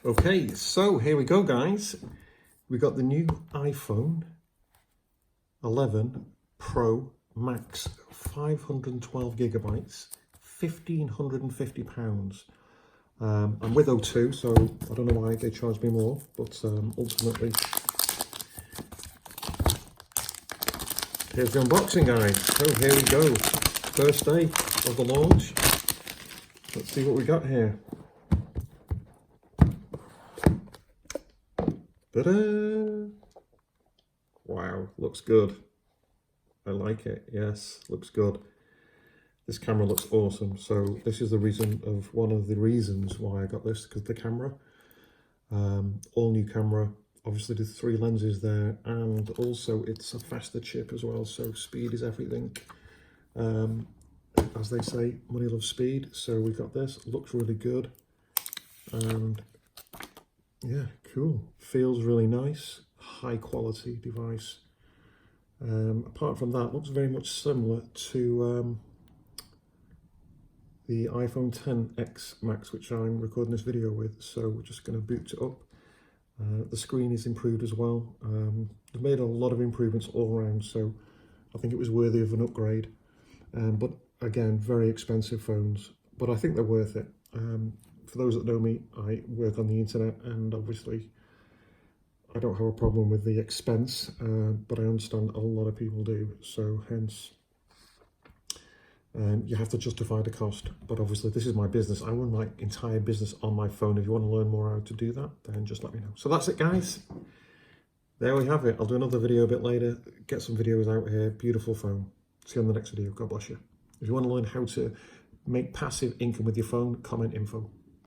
Okay, so here we go, guys. We got the new iPhone 11 Pro Max, 512 gigabytes, £1,550. I'm with O2, so I don't know why they charge me more, but ultimately, here's the unboxing, guys. So here we go. First day of the launch. Let's see what we got here. Ta-da! Wow, looks good. I like it. Yes, looks good. This camera looks awesome. So this is one of the reasons why I got this, because the camera, all new camera, obviously the 3 lenses there, and also it's a faster chip as well. So speed is everything. As they say, money loves speed. So we got this. Looks really good, and yeah, cool. Feels really nice. High quality device. Apart from that, looks very much similar to the iPhone XS Max, which I'm recording this video with. So we're just going to boot it up. The screen is improved as well. They've made a lot of improvements all around, so I think it was worthy of an upgrade. But again, very expensive phones, but I think they're worth it. For those that know me, I work on the internet, and obviously I don't have a problem with the expense, but I understand a lot of people do, so hence you have to justify the cost. But obviously this is my business. I run my entire business on my phone. If you want to learn more how to do that, then just let me know. So that's it, guys. There we have it. I'll do another video a bit later, get some videos out here. Beautiful phone. See you on the next video. God bless you. If you want to learn how to make passive income with your phone, comment info.